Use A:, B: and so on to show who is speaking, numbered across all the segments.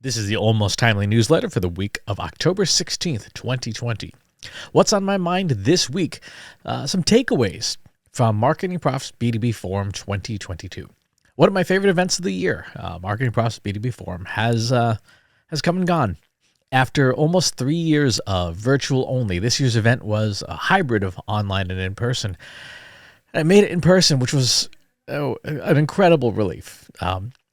A: This is the Almost Timely newsletter for the week of October 16th, 2020. What's on my mind this week? Some takeaways from MarketingProfs B2B Forum 2022. One of my favorite events of the year, MarketingProfs B2B Forum, has come and gone. After almost 3 years of virtual only, this year's event was a hybrid of online and in-person. I made it in person, which was an incredible relief.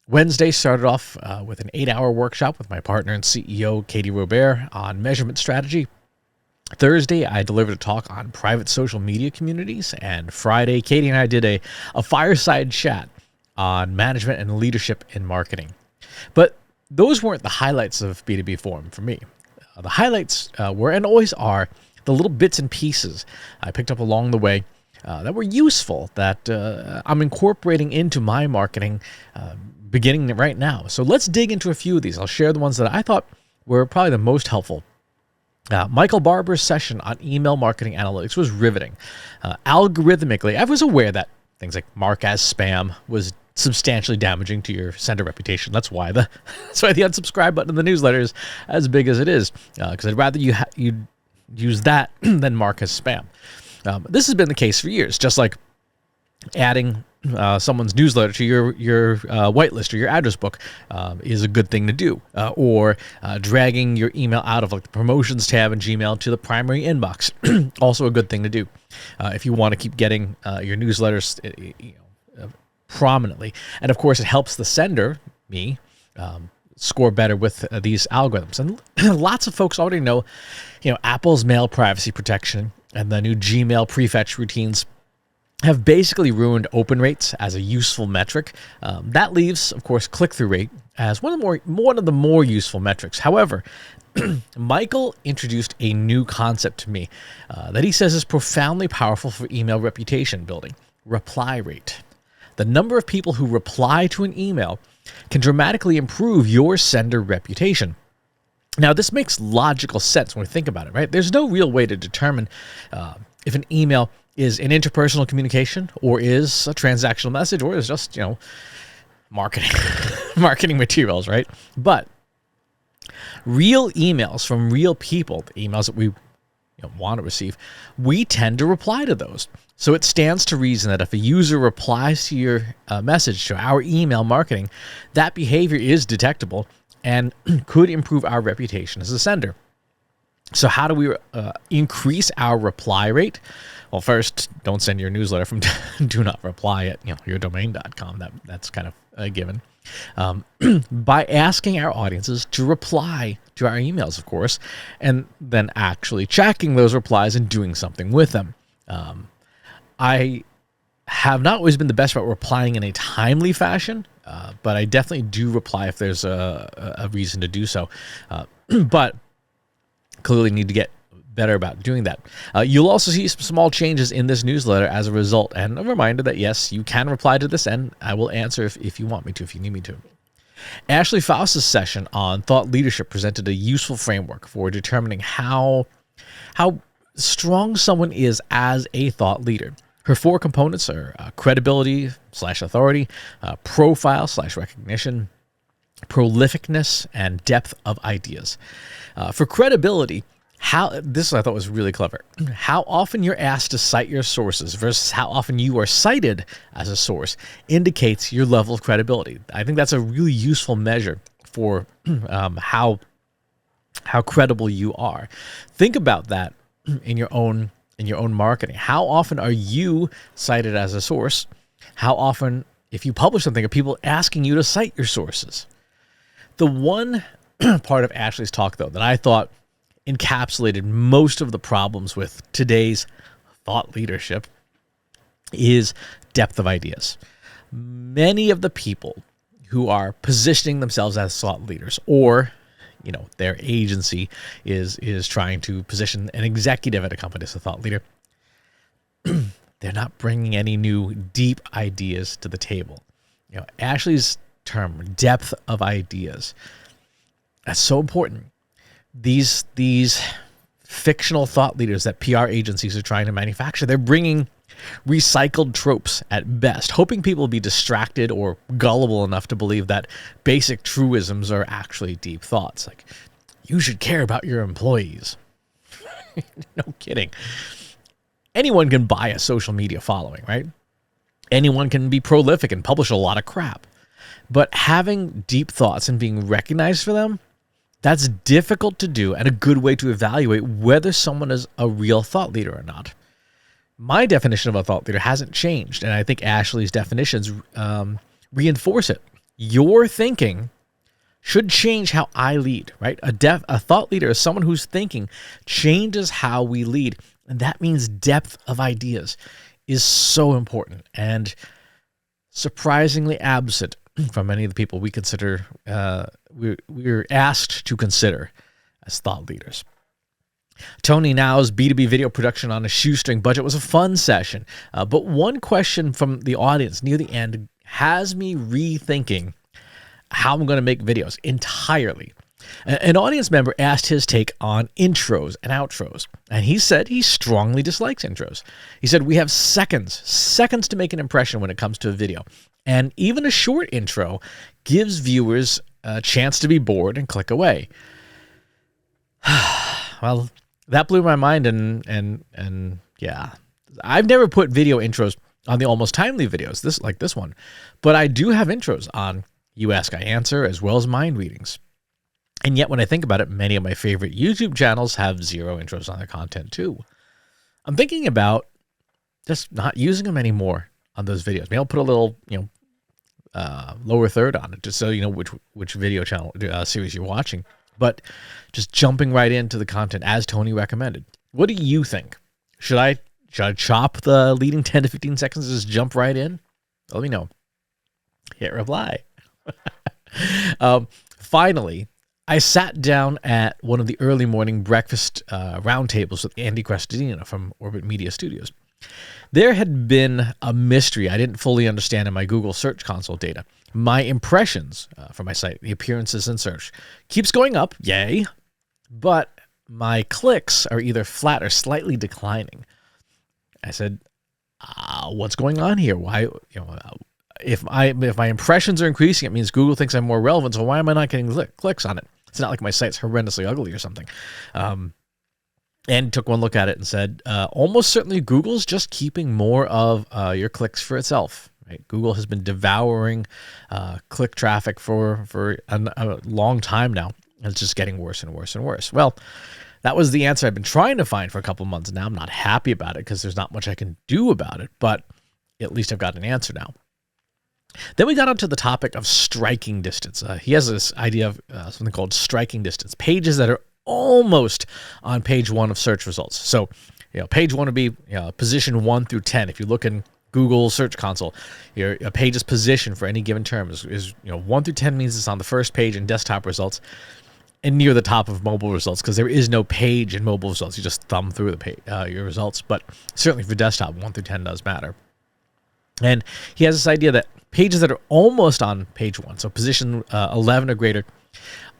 A: Wednesday started off with an 8-hour workshop with my partner and CEO, Katie Robert, on measurement strategy. Thursday, I delivered a talk on private social media communities. And Friday, Katie and I did a fireside chat on management and leadership in marketing. But those weren't the highlights of B2B Forum for me. The highlights were and always are the little bits and pieces I picked up along the way that were useful, that I'm incorporating into my marketing beginning right now. So let's dig into a few of these. I'll share the ones that I thought were probably the most helpful. Michael Barber's session on email marketing analytics was riveting. Algorithmically, I was aware that things like mark as spam was substantially damaging to your sender reputation. That's why the unsubscribe button in the newsletter is as big as it is, because I'd rather you use that than mark as spam. This has been the case for years, just like adding someone's newsletter to your whitelist or your address book is a good thing to do, or dragging your email out of like the promotions tab in Gmail to the primary inbox, also a good thing to do if you want to keep getting your newsletters prominently. And of course, it helps the sender, me, score better with these algorithms. And lots of folks already know, Apple's mail privacy protection and the new Gmail prefetch routines have basically ruined open rates as a useful metric. That leaves, of course, click-through rate as one of the more useful metrics. However, Michael introduced a new concept to me that he says is profoundly powerful for email reputation building: reply rate. The number of people who reply to an email can dramatically improve your sender reputation. Now, this makes logical sense when we think about it, right? There's no real way to determine if an email is an interpersonal communication or is a transactional message or is just, marketing materials, right? But real emails from real people, the emails that we want to receive, we tend to reply to those. So it stands to reason that if a user replies to your message, to our email marketing, that behavior is detectable and could improve our reputation as a sender. So how do we increase our reply rate? Well, first, don't send your newsletter from do not reply at yourdomain.com. That's kind of a given. By asking our audiences to reply to our emails, of course, and then actually checking those replies and doing something with them. I have not always been the best about replying in a timely fashion, but I definitely do reply if there's a reason to do so. But clearly need to get better about doing that. You'll also see some small changes in this newsletter as a result, and a reminder that yes, you can reply to this, and I will answer if you want me to, if you need me to. Ashley Faust's session on thought leadership presented a useful framework for determining how strong someone is as a thought leader. Her 4 components are credibility/authority, profile/recognition, prolificness, and depth of ideas. For credibility, this I thought was really clever. How often you're asked to cite your sources versus how often you are cited as a source indicates your level of credibility. I think that's a really useful measure for how credible you are. Think about that in your own marketing. How often are you cited as a source? How often, if you publish something, are people asking you to cite your sources? The one part of Ashley's talk, though, that I thought encapsulated most of the problems with today's thought leadership is depth of ideas. Many of the people who are positioning themselves as thought leaders, or their agency is trying to position an executive at a company as a thought leader, they're not bringing any new deep ideas to the table. Ashley's term, depth of ideas, that's so important. These fictional thought leaders that PR agencies are trying to manufacture, they're bringing recycled tropes at best, hoping people will be distracted or gullible enough to believe that basic truisms are actually deep thoughts. Like, you should care about your employees. No kidding. Anyone can buy a social media following, right? Anyone can be prolific and publish a lot of crap. But having deep thoughts and being recognized for them, that's difficult to do and a good way to evaluate whether someone is a real thought leader or not. My definition of a thought leader hasn't changed, and I think Ashley's definitions reinforce it. Your thinking should change how I lead, right? A thought leader is someone whose thinking changes how we lead, and that means depth of ideas is so important and surprisingly absent from many of the people we consider, we're asked to consider as thought leaders. Tony Now's B2B video production on a shoestring budget was a fun session, but one question from the audience near the end has me rethinking how I'm going to make videos entirely. An audience member asked his take on intros and outros, and he said he strongly dislikes intros. He said we have seconds to make an impression when it comes to a video, and even a short intro gives viewers a chance to be bored and click away. Well, that blew my mind, and yeah, I've never put video intros on the Almost Timely videos, this one, but I do have intros on You Ask, I Answer, as well as mind readings. And yet, when I think about it, many of my favorite YouTube channels have zero intros on their content too. I'm thinking about just not using them anymore on those videos. Maybe I'll put a little, lower third on it, just so you know which video channel series you're watching. But just jumping right into the content as Tony recommended. What do you think? Should I chop the leading 10 to 15 seconds and just jump right in? Let me know. Hit reply. Finally, I sat down at one of the early morning breakfast roundtables with Andy Crestodina from Orbit Media Studios. There had been a mystery I didn't fully understand in my Google Search Console data. My impressions for my site, the appearances in search, keeps going up, yay, but my clicks are either flat or slightly declining. I said, what's going on here? Why, if my impressions are increasing, it means Google thinks I'm more relevant, so why am I not getting clicks on it? It's not like my site's horrendously ugly or something. And took one look at it and said, almost certainly Google's just keeping more of your clicks for itself. Right? Google has been devouring click traffic for a long time now. And it's just getting worse and worse and worse. Well, that was the answer I've been trying to find for a couple months now. I'm not happy about it because there's not much I can do about it, but at least I've got an answer now. Then we got onto the topic of striking distance. He has this idea of something called striking distance, pages that are almost on page 1 of search results. So, page 1 would be position 1 through 10. If you look in Google Search Console, your page's position for any given term is 1 through 10 means it's on the first page in desktop results and near the top of mobile results, because there is no page in mobile results. You just thumb through your results, but certainly for desktop, 1 through 10 does matter. And he has this idea that pages that are almost on page 1, so position 11 or greater,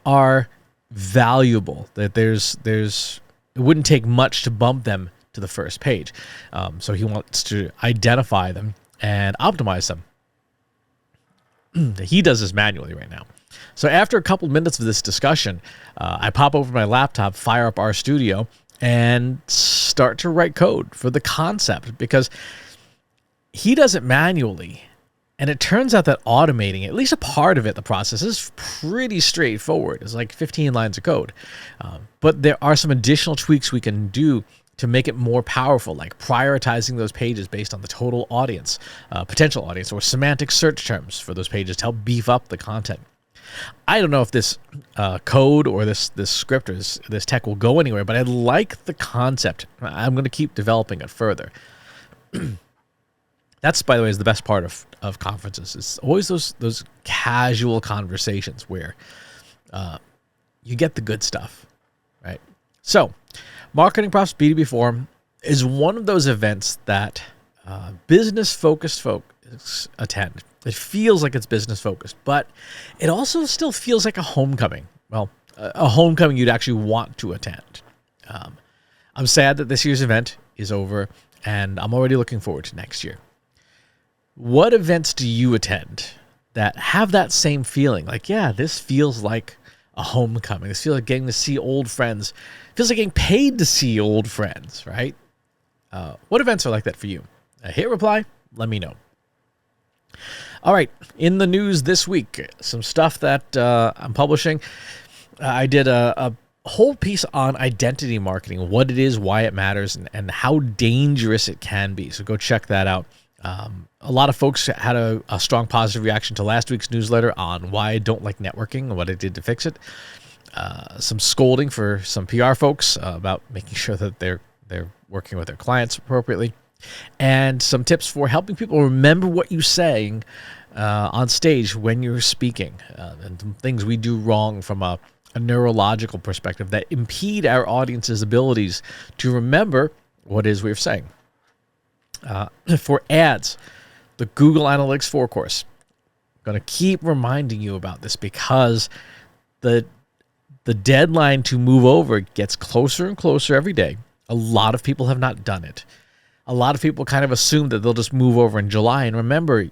A: are valuable. That it wouldn't take much to bump them to the first page. So he wants to identify them and optimize them. He does this manually right now. So after a couple minutes of this discussion, I pop over my laptop, fire up RStudio, and start to write code for the concept, because he does it manually. And it turns out that automating at least a part of it, the process, is pretty straightforward. It's like 15 lines of code. But there are some additional tweaks we can do to make it more powerful, like prioritizing those pages based on the total audience, potential audience, or semantic search terms for those pages to help beef up the content. I don't know if this code or this script or this tech will go anywhere, but I like the concept. I'm going to keep developing it further. That's, by the way, is the best part of conferences. It's always those casual conversations where you get the good stuff, right? So, MarketingProfs B2B Forum is one of those events that business-focused folks attend. It feels like it's business-focused, but it also still feels like a homecoming. Well, a homecoming you'd actually want to attend. I'm sad that this year's event is over, and I'm already looking forward to next year. What events do you attend that have that same feeling? Like, yeah, this feels like a homecoming. This feels like getting to see old friends. It feels like getting paid to see old friends, right? What events are like that for you? Hit reply. Let me know. All right. In the news this week, some stuff that I'm publishing. I did a whole piece on identity marketing, what it is, why it matters, and how dangerous it can be. So go check that out. A lot of folks had a strong positive reaction to last week's newsletter on why I don't like networking and what I did to fix it. Some scolding for some PR folks about making sure that they're working with their clients appropriately, and some tips for helping people remember what you're saying on stage when you're speaking, and some things we do wrong from a neurological perspective that impede our audience's abilities to remember what it is we're saying. For ads, the Google Analytics 4 course. I'm going to keep reminding you about this because the deadline to move over gets closer and closer every day. A lot of people have not done it. A lot of people kind of assume that they'll just move over in July. And remember,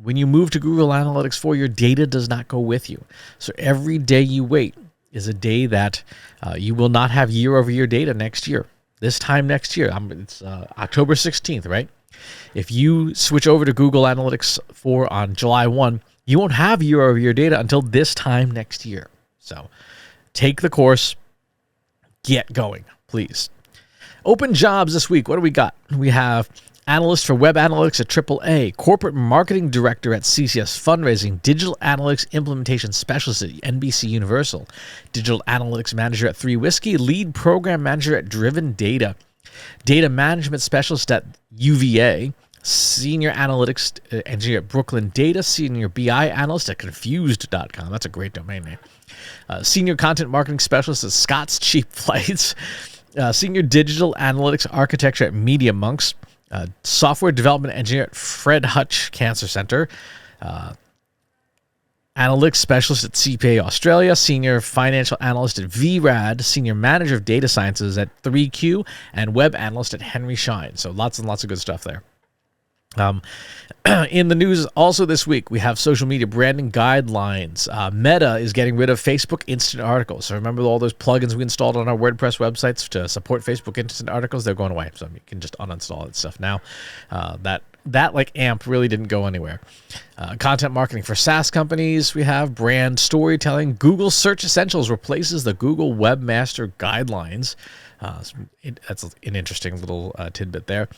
A: when you move to Google Analytics 4, your data does not go with you. So every day you wait is a day that you will not have year-over-year data next year. This time next year, it's October 16th, right? If you switch over to Google Analytics 4 on July 1, you won't have year-over-year data until this time next year. So take the course, get going, please. Open jobs this week. What do we got? We have analyst for web analytics at AAA, corporate marketing director at CCS Fundraising, digital analytics implementation specialist at NBC Universal, digital analytics manager at 3 Whiskey, lead program manager at Driven Data, data management specialist at UVA, senior analytics engineer at Brooklyn Data, senior BI analyst at confused.com. That's a great domain name. Senior content marketing specialist at Scott's Cheap Flights, senior digital analytics architecture at Media Monks, software development engineer at Fred Hutch Cancer Center, analytics specialist at CPA Australia, senior financial analyst at VRAD, senior manager of data sciences at 3Q, and web analyst at Henry Schein. So lots and lots of good stuff there. In the news also this week, we have social media branding guidelines. Meta is getting rid of Facebook Instant Articles. So remember all those plugins we installed on our WordPress websites to support Facebook Instant Articles? They're going away. So you can just uninstall that stuff now. That like AMP really didn't go anywhere. Content marketing for SaaS companies. We have brand storytelling. Google Search Essentials replaces the Google Webmaster Guidelines. That's an interesting little tidbit there.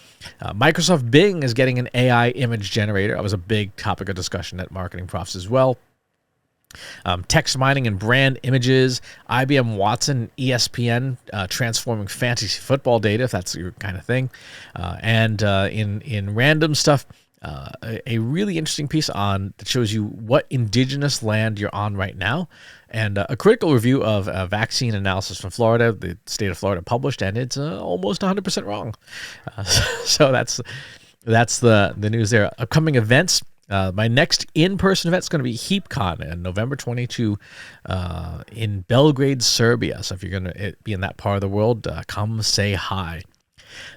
A: Microsoft Bing is getting an AI image generator. That was a big topic of discussion at MarketingProfs as well. Text mining and brand images. IBM Watson, ESPN, transforming fantasy football data, if that's your kind of thing. And in random stuff, a really interesting piece on that shows you what indigenous land you're on right now, and a critical review of a vaccine analysis from Florida, the state of Florida published, and it's almost 100% wrong. So that's the news there. Upcoming events. My next in-person event is going to be HeapCon on November 22 in Belgrade, Serbia. So if you're going to be in that part of the world, come say hi.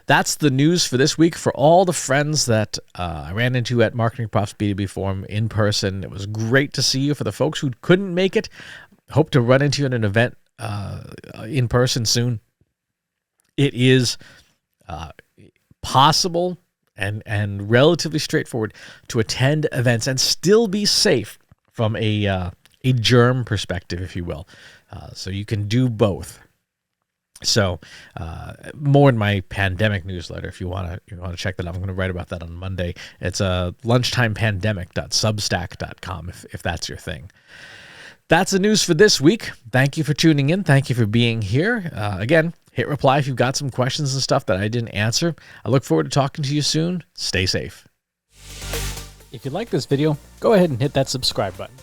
A: That's the news for this week. For all the friends that I ran into at MarketingProfs B2B Forum in person, it was great to see you. For the folks who couldn't make it, hope to run into you at an event in person soon. It is possible and relatively straightforward to attend events and still be safe from a germ perspective, if you will. So you can do both. So more in my pandemic newsletter if you want to check that out. I'm going to write about that on Monday. It's lunchtimepandemic.substack.com if that's your thing. That's the news for this week. Thank you for tuning in. Thank you for being here. Again, hit reply if you've got some questions and stuff that I didn't answer. I look forward to talking to you soon. Stay safe.
B: If you like this video, go ahead and hit that subscribe button.